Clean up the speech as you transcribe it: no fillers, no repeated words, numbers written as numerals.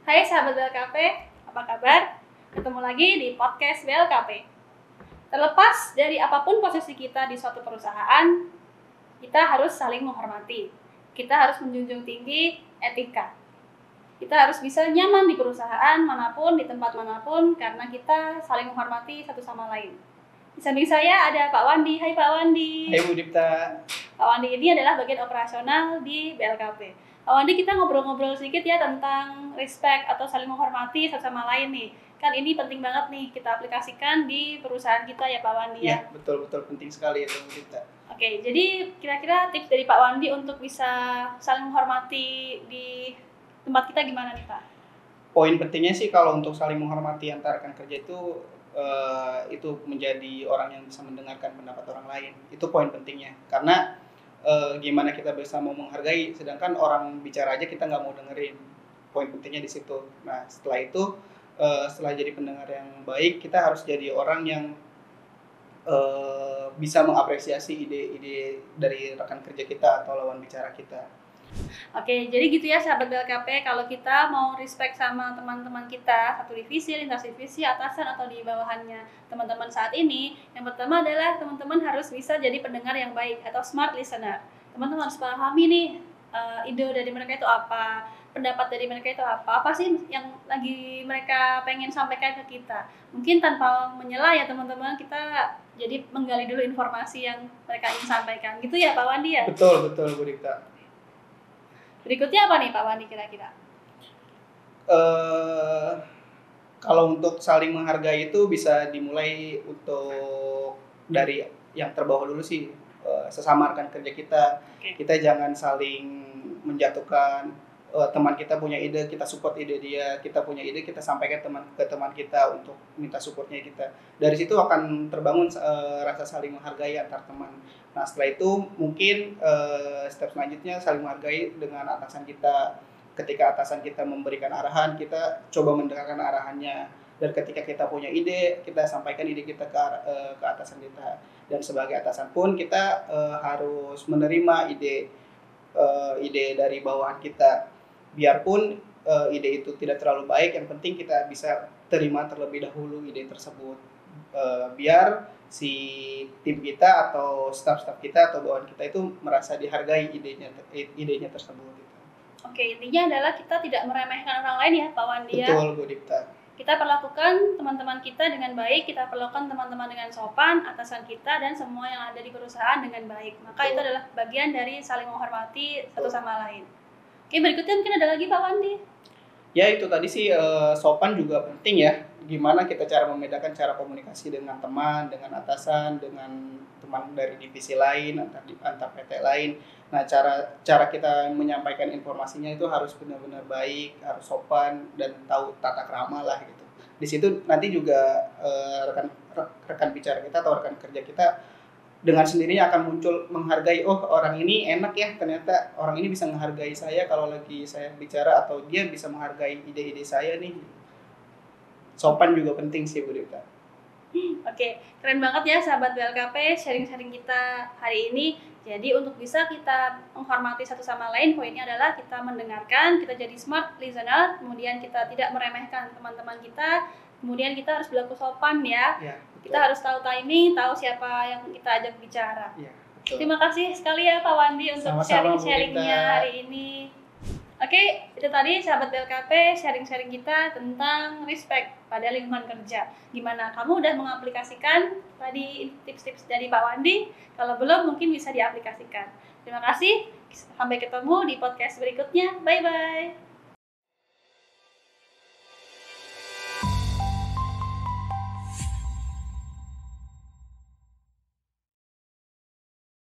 Hai sahabat BLKP, apa kabar? Ketemu lagi di podcast BLKP. Terlepas dari apapun posisi kita di suatu perusahaan, kita harus saling menghormati. Kita harus menjunjung tinggi etika. Kita harus bisa nyaman di perusahaan manapun, di tempat manapun, karena kita saling menghormati satu sama lain. Di samping saya ada Pak Wandi. Hai Pak Wandi. Hai Bu Dipta. Pak Wandi ini adalah bagian operasional di BLKP. Pak Wandi, kita ngobrol-ngobrol sedikit ya tentang respect atau saling menghormati satu sama lain nih. Kan ini penting banget nih kita aplikasikan di perusahaan kita ya Pak Wandi ya. Ya, betul penting sekali itu Bu Dipta. Oke, jadi kira-kira tips dari Pak Wandi untuk bisa saling menghormati di tempat kita gimana nih Pak? Poin pentingnya sih kalau untuk saling menghormati antar rekan kerja itu menjadi orang yang bisa mendengarkan pendapat orang lain. Itu poin pentingnya. Karena gimana kita bisa mau menghargai, sedangkan orang bicara aja kita nggak mau dengerin. Poin pentingnya di situ. Nah setelah itu, setelah jadi pendengar yang baik, kita harus jadi orang yang bisa mengapresiasi ide-ide dari rekan kerja kita atau lawan bicara kita. Oke, jadi gitu ya sahabat BLKP, kalau kita mau respect sama teman-teman kita, satu divisi, lintas divisi, atasan atau di bawahannya teman-teman saat ini, yang pertama adalah teman-teman harus bisa jadi pendengar yang baik atau smart listener. Teman-teman harus pahami nih, ide dari mereka itu apa, pendapat dari mereka itu apa sih yang lagi mereka pengen sampaikan ke kita. Mungkin tanpa menyela ya teman-teman, kita jadi menggali dulu informasi yang mereka ingin sampaikan. Gitu ya Pak Wandi ya? Betul Bu Dipta. Berikutnya apa nih Pak Wandi kira-kira? Kalau untuk saling menghargai itu bisa dimulai untuk dari yang terbawah dulu sih, sesama rekan kerja kita. Okay. Kita jangan saling menjatuhkan. Teman kita punya ide, kita support ide dia. Kita punya ide, kita sampaikan ke teman kita untuk minta supportnya kita. Dari situ akan terbangun rasa saling menghargai antar teman. Nah setelah itu mungkin step selanjutnya saling menghargai dengan atasan kita. Ketika atasan kita memberikan arahan, kita coba mendengarkan arahannya. Dan ketika kita punya ide, kita sampaikan ide kita ke atasan kita. Dan sebagai atasan pun kita harus menerima ide dari bawahan kita. Biarpun ide itu tidak terlalu baik, yang penting kita bisa terima terlebih dahulu ide tersebut. Biar si tim kita atau staf-staf kita atau bawahan kita itu merasa dihargai idenya tersebut. Oke, intinya adalah kita tidak meremehkan orang lain ya Pak Wandi ya. Betul Bu Dipta. Kita perlakukan teman-teman kita dengan baik, kita perlakukan teman-teman dengan sopan, atasan kita dan semua yang ada di perusahaan dengan baik. Maka Betul. Itu adalah bagian dari saling menghormati satu sama lain. Oke, berikutnya mungkin ada lagi Pak Wandi. Ya itu tadi sih, sopan juga penting ya. Gimana kita cara membedakan cara komunikasi dengan teman, dengan atasan, dengan teman dari divisi lain, antar PT lain. Nah cara kita menyampaikan informasinya itu harus benar-benar baik, harus sopan dan tahu tata krama lah gitu. Di situ nanti juga rekan bicara kita atau rekan kerja kita dengan sendirinya akan muncul menghargai, oh orang ini enak ya, ternyata orang ini bisa menghargai saya kalau lagi saya bicara, atau dia bisa menghargai ide-ide saya nih. Sopan juga penting sih Bu Dipta. Oke, keren banget ya sahabat BLKP sharing-sharing kita hari ini. Jadi untuk bisa kita menghormati satu sama lain, poinnya adalah kita mendengarkan, kita jadi smart listener, kemudian kita tidak meremehkan teman-teman kita, kemudian kita harus berlaku sopan ya. Kita harus tahu timing, tahu siapa yang kita ajak bicara. Ya, terima kasih sekali ya Pak Wandi untuk sharing-sharingnya hari ini. Oke, itu tadi sahabat BLKP sharing-sharing kita tentang respect pada lingkungan kerja. Gimana kamu udah mengaplikasikan tadi tips-tips dari Pak Wandi? Kalau belum mungkin bisa diaplikasikan. Terima kasih, sampai ketemu di podcast berikutnya. Bye-bye.